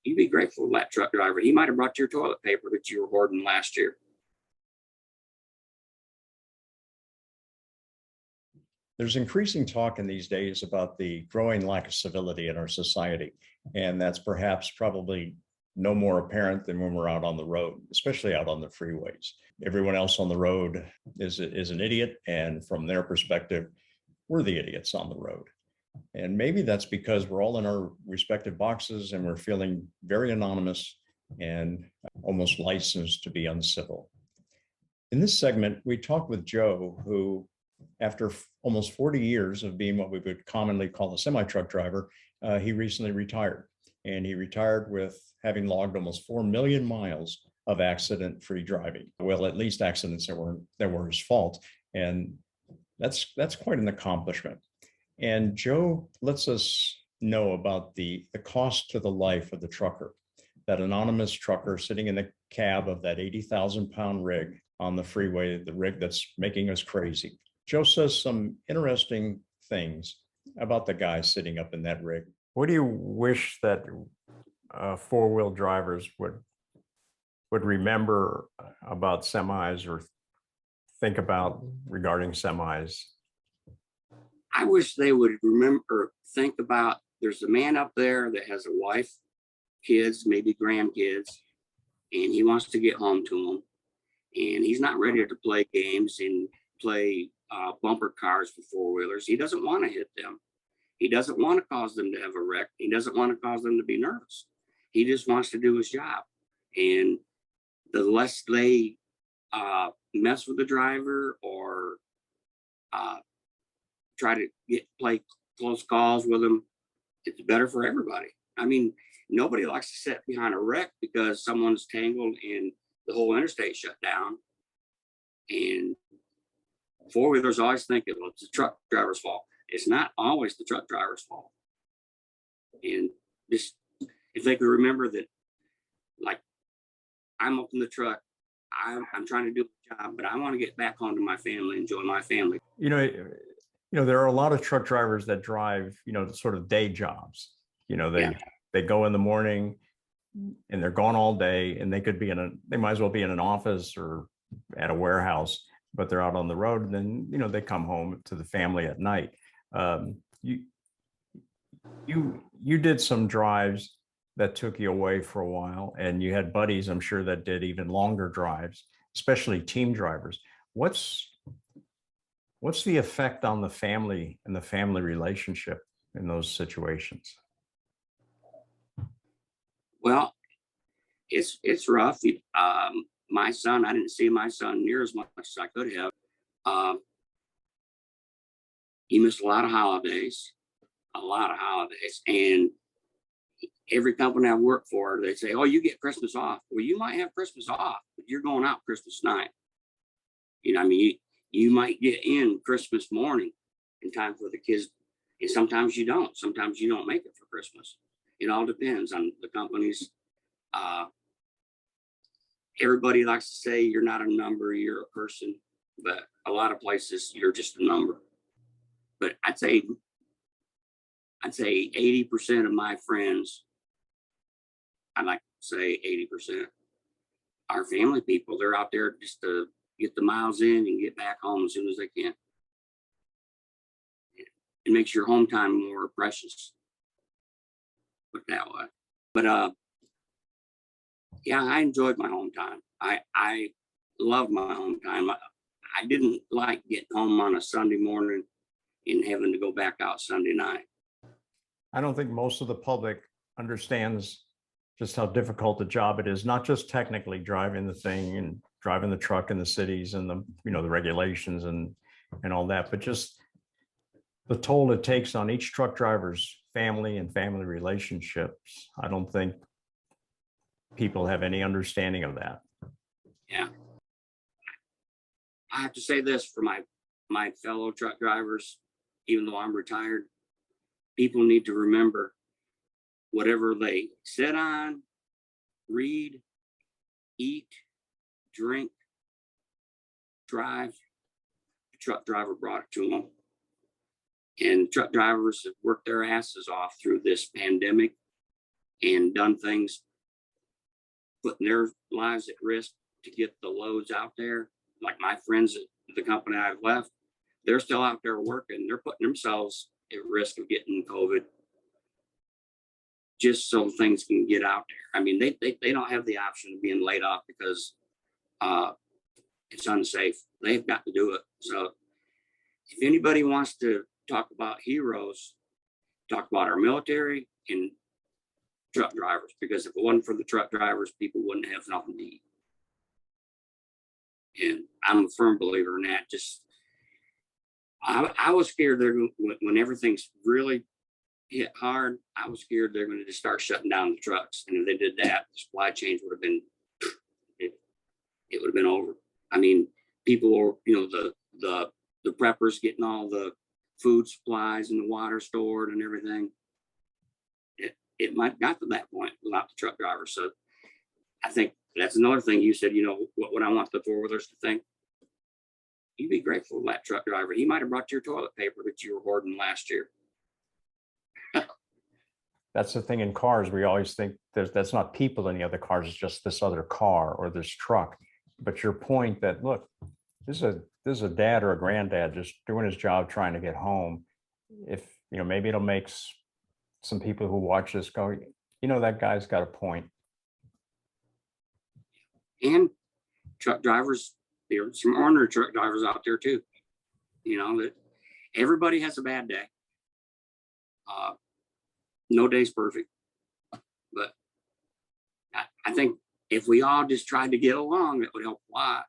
You'd be grateful to that truck driver. He might have brought your toilet paper that you were hoarding last year. There's increasing talk in these days about the growing lack of civility in our society. And that's perhaps probably no more apparent than when we're out on the road, especially out on the freeways. Everyone else on the road is an idiot. And from their perspective, we're the idiots on the road. And maybe that's because we're all in our respective boxes and we're feeling very anonymous and almost licensed to be uncivil. In this segment, we talked with Joe, who, after almost 40 years of being what we would commonly call a semi-truck driver, he recently retired. And he retired with having logged almost 4 million miles of accident-free driving. Well, at least accidents that were his fault. And that's quite an accomplishment. And Joe lets us know about the cost to the life of the trucker, that anonymous trucker sitting in the cab of that 80,000-pound rig on the freeway, the rig that's making us crazy. Joe says some interesting things about the guy sitting up in that rig. What do you wish that four-wheel drivers would remember about semis or think about regarding semis? I wish they would remember, think about, there's a man up there that has a wife, kids, maybe grandkids, and he wants to get home to them. And he's not ready to play games and play bumper cars for four-wheelers. He doesn't want to hit them. He doesn't want to cause them to have a wreck. He doesn't want to cause them to be nervous. He just wants to do his job. And the less they mess with the driver or try to play close calls with them, it's better for everybody. I mean, nobody likes to sit behind a wreck because someone's tangled and the whole interstate shut down. And four-wheelers always think, well, it's the truck driver's fault. It's not always the truck driver's fault. And just, if they could remember that, like, I'm up in the truck, I'm trying to do a job, but I want to get back home to my family, enjoy my family. You know, there are a lot of truck drivers that drive, sort of day jobs. They go in the morning and they're gone all day, and they could be they might as well be in an office or at a warehouse, but they're out on the road, and then, they come home to the family at night. You did some drives that took you away for a while, and you had buddies, I'm sure, that did even longer drives, especially team drivers. What's the effect on the family and the family relationship in those situations? Well, it's rough. My son, I didn't see my son near as much as I could have. He missed a lot of holidays, and every company I work for, they say, "Oh, you get Christmas off." Well, you might have Christmas off, but you're going out Christmas night. I mean, you might get in Christmas morning in time for the kids, and sometimes you don't. Sometimes you don't make it for Christmas. It all depends on the companies. Everybody likes to say you're not a number, you're a person, but a lot of places you're just a number. But I'd say 80% of my friends, I'd like to say 80%, are family people. They're out there just to get the miles in and get back home as soon as they can. It makes your home time more precious, put it that way. But yeah, I enjoyed my home time. I loved my home time. I didn't like getting home on a Sunday morning and having to go back out Sunday night. I don't think most of the public understands just how difficult a job it is, not just technically driving the thing and driving the truck in the cities and the regulations and all that, but just the toll it takes on each truck driver's family and family relationships. I don't think people have any understanding of that. Yeah. I have to say this for my fellow truck drivers, even though I'm retired, people need to remember whatever they sit on, read, eat, drink, drive, the truck driver brought it to them. And truck drivers have worked their asses off through this pandemic and done things, putting their lives at risk to get the loads out there. Like my friends at the company I've left, they're still out there working. They're putting themselves at risk of getting COVID just so things can get out there. I mean, they don't have the option of being laid off because it's unsafe. They've got to do it. So if anybody wants to talk about heroes, talk about our military and truck drivers, because if it wasn't for the truck drivers, people wouldn't have nothing to eat. And I'm a firm believer in that. Just I was scared they're going, when everything's really hit hard, I was scared they're going to just start shutting down the trucks. And if they did that, the supply chains would have been, it would have been over. I mean, people were, the preppers getting all the food supplies and the water stored and everything. It might got to that point without the truck drivers. So I think that's another thing you said, what would I want the four-wheelers to think? You'd be grateful for that truck driver. He might have brought your toilet paper that you were hoarding last year. That's the thing in cars. We always think that's not people in the other cars. It's just this other car or this truck. But your point that, look, this is a dad or a granddad just doing his job, trying to get home. If, maybe it'll make some people who watch this go, that guy's got a point. And truck drivers, there's some ornery truck drivers out there too. That everybody has a bad day. No day's perfect. But I think if we all just tried to get along, that would help a lot.